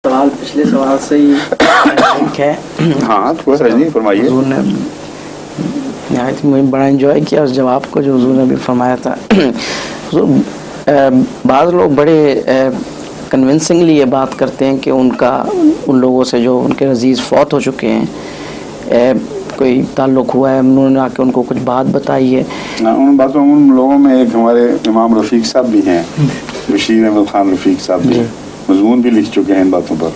سوال پچھلے سوال سے ہی ایک ہے. ہاں تھوڑا سا رجنی فرمائیے. حضور نے نہایت مجھے بڑا انجوائے کیا اس جواب کو جو حضور نے ابھی فرمایا تھا. حضور بعض لوگ بڑے کنونسنگلی یہ بات کرتے ہیں کہ ان لوگوں سے جو ان کے عزیز فوت ہو چکے ہیں کوئی تعلق ہوا ہے, انہوں نے آ کے ان کو کچھ بات بتائی ہے. ان باتوں ان لوگوں میں ایک ہمارے امام رفیق صاحب بھی ہیں, بشیر احمد خان رفیق صاحب بھی مضمون بھی لکھ چکے ہیں ان باتوں پر.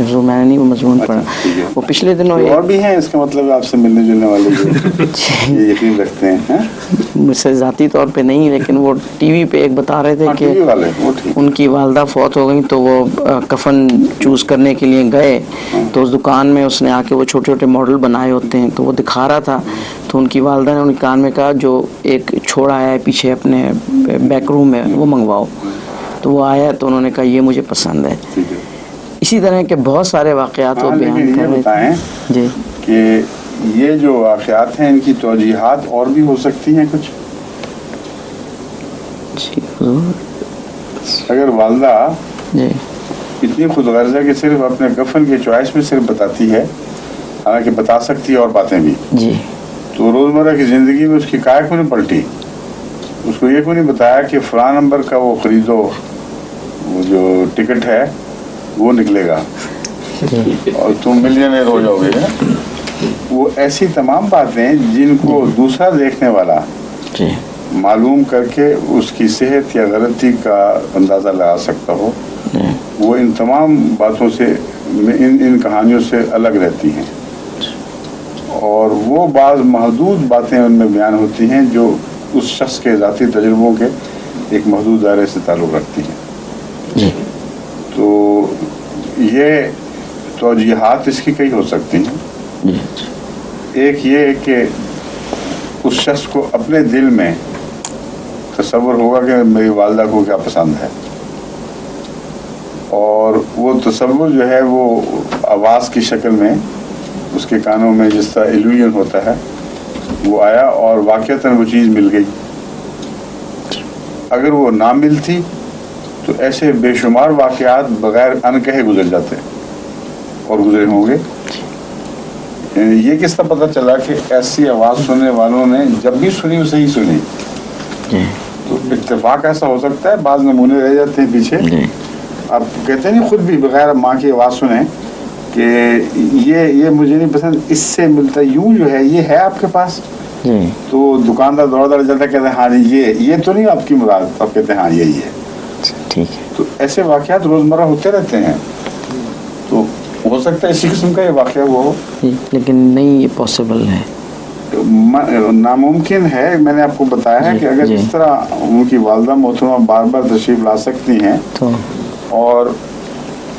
جو میں نے نہیں وہ مضمون پڑھا, وہ پچھلے دنوں اور بھی ہیں. اس کا مطلب آپ سے ملنے جلنے والے یہ یقین رکھتے ہیں. مجھ سے ذاتی طور پہ نہیں, لیکن وہ ٹی وی پہ ایک بتا رہے تھے کہ ان کی والدہ فوت ہو گئیں تو وہ کفن چوز کرنے کے لیے گئے تو اس دکان میں اس نے آ کے وہ چھوٹے چھوٹے ماڈل بنائے ہوتے ہیں تو وہ دکھا رہا تھا. تو ان کی والدہ نے ان کے کان میں کہا جو ایک چھوڑا آیا ہے پیچھے اپنے بیک روم میں وہ منگواؤ. تو وہ آیا تو انہوں نے کہا یہ مجھے پسند ہے. اسی طرح کے بہت سارے واقعات وہ بیان کر رہے تھے. جی کہ یہ جو واقعات ہیں ان کی توجیحات اور بھی ہو سکتی ہیں کچھ. اگر والدہ اتنی خود غرض ہے کہ صرف اپنے کفن کے چوائس میں صرف بتاتی ہے, حالانکہ بتا سکتی ہے اور باتیں بھی, تو روزمرہ کی زندگی میں اس کی کائے کو نہیں پلٹی. اس کو یہ کو نہیں بتایا کہ فلاں نمبر کا وہ خریدو, وہ جو ٹکٹ ہے وہ نکلے گا اور تم ملینئر ہو جاؤ گے. وہ ایسی تمام باتیں جن کو دوسرا دیکھنے والا معلوم کر کے اس کی صحت یا غلطی کا اندازہ لگا سکتا ہو, وہ ان تمام باتوں سے ان کہانیوں سے الگ رہتی ہیں. اور وہ بعض محدود باتیں ان میں بیان ہوتی ہیں جو اس شخص کے ذاتی تجربوں کے ایک محدود دائرے سے تعلق رکھتی ہیں. تو یہ توجیحات اس کی کئی ہو سکتی ہیں. ایک یہ کہ اس شخص کو اپنے دل میں تصور ہوگا کہ میری والدہ کو کیا پسند ہے, اور وہ تصور جو ہے وہ آواز کی شکل میں اس کے کانوں میں جس طرح ایلوژن ہوتا ہے وہ آیا اور واقعتاً وہ چیز مل گئی. اگر وہ نہ ملتی تو ایسے بے شمار واقعات بغیر ان کہے گزر جاتے اور گزرے ہوں گے. یہ کس طرح پتہ چلا کہ ایسی آواز سننے والوں نے جب بھی سنی وہ صحیح سنی. تو اتفاق ایسا ہو سکتا ہے, بعض نمونے رہ جاتے ہیں پیچھے. آپ کہتے ہیں نہیں خود بھی بغیر ماں کی آواز سنیں کہ یہ مجھے نہیں پسند, اس سے ملتا یوں جو ہے یہ ہے آپ کے پاس. تو دکاندار دوڑ جاتا کہتے ہیں ہاں جی یہ تو نہیں آپ کی مراد, آپ کہتے ہیں ہاں یہی ہے. تو ایسے واقعات روزمرہ ہوتے رہتے ہیں. تو ہو سکتا ہے اسی قسم کا یہ واقعہ وہ ہو, لیکن نہیں یہ پاسبل ہے, ناممکن ہے. میں نے آپ کو بتایا ہے کہ اگر اس طرح ان کی والدہ محترمہ بار بار تشریف لا سکتی ہیں اور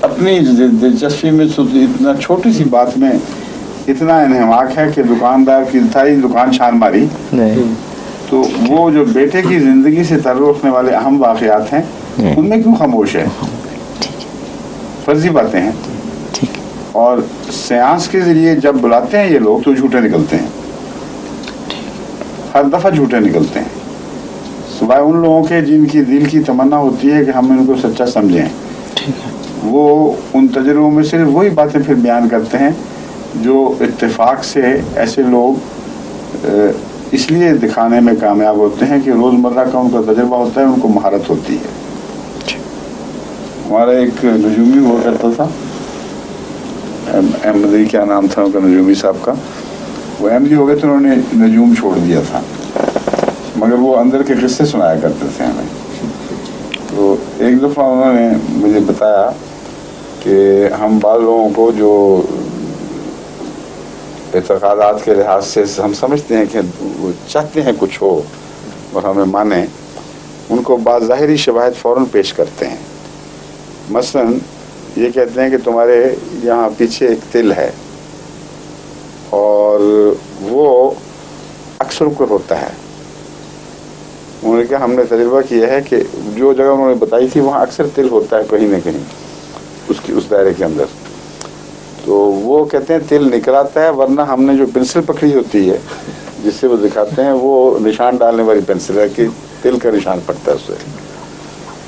اپنی دلچسپی میں اتنا چھوٹی سی بات میں اتنا انہماک ہے کہ دکاندار کی ساری دکان چھان ماری, تو وہ جو بیٹے کی زندگی سے تعلق رکھنے والے اہم واقعات ہیں ان میں کیوں خاموش ہے. فرضی باتیں ہیں. اور سیانس کے ذریعے جب بلاتے ہیں یہ لوگ تو جھوٹے نکلتے ہیں, ہر دفعہ جھوٹے نکلتے ہیں, سوائے ان لوگوں کے جن کی دل کی تمنا ہوتی ہے کہ ہم ان کو سچا سمجھیں. وہ ان تجربوں میں صرف وہی باتیں پھر بیان کرتے ہیں جو اتفاق سے ایسے لوگ اس لیے دکھانے میں کامیاب ہوتے ہیں کہ روزمرہ کا ان کا تجربہ ہوتا ہے, ان کو مہارت ہوتی ہے. ہمارا ایک نجومی ہوا کرتا تھا, احمدی کیا نام تھا ان کا, نجومی صاحب کا. وہ احمدی ہو گئے تو انہوں نے نجوم چھوڑ دیا تھا, مگر وہ اندر کے قصے سنایا کرتے تھے ہمیں. تو ایک دفعہ انہوں نے مجھے بتایا کہ ہم بعض لوگوں کو جو اعتقادات کے لحاظ سے ہم سمجھتے ہیں کہ وہ چاہتے ہیں کچھ ہو اور ہمیں مانیں, ان کو بعض ظاہری شواہد فوراً پیش کرتے ہیں. مثلاً یہ کہتے ہیں کہ تمہارے یہاں پیچھے ایک تل ہے اور وہ اکثر اوپر ہوتا ہے. انہوں نے کہا ہم نے تجربہ کیا ہے کہ جو جگہ انہوں نے بتائی تھی وہاں اکثر تل ہوتا ہے کہیں نہ کہیں اس دائرے کے اندر. تو وہ کہتے ہیں تل نکل آتا ہے, ورنہ ہم نے جو پنسل پکڑی ہوتی ہے جس سے وہ دکھاتے ہیں وہ نشان ڈالنے والی پنسل ہے کہ تل کا نشان پڑتا ہے اس سے.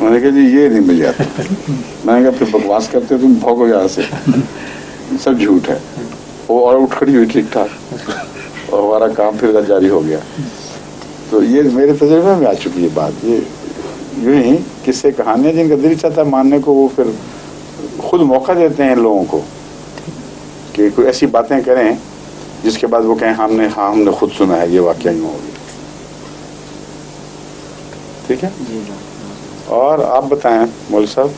میں نے کہا جی یہ نہیں مل جاتا. میں نے کہا پھر بکواس کرتے ہو تم, بھاگو یہاں سے, سب جھوٹ ہے. وہ اور اٹھ کھڑی ہوئی ٹھیک ٹھاک, اور ہمارا کام پھر جاری ہو گیا. تو یہ میرے تجربے میں آ چکی ہے بات. یہ یوں ہی قصے کہانیاں جن کا دل چاہتا ہے ماننے کو, وہ پھر خود موقع دیتے ہیں لوگوں کو کہ کوئی ایسی باتیں کریں جس کے بعد وہ کہیں ہم نے خود سنا ہے, یہ واقعہ یوں ہو گیا. ٹھیک ہے. اور آپ بتائیں مول صاحب.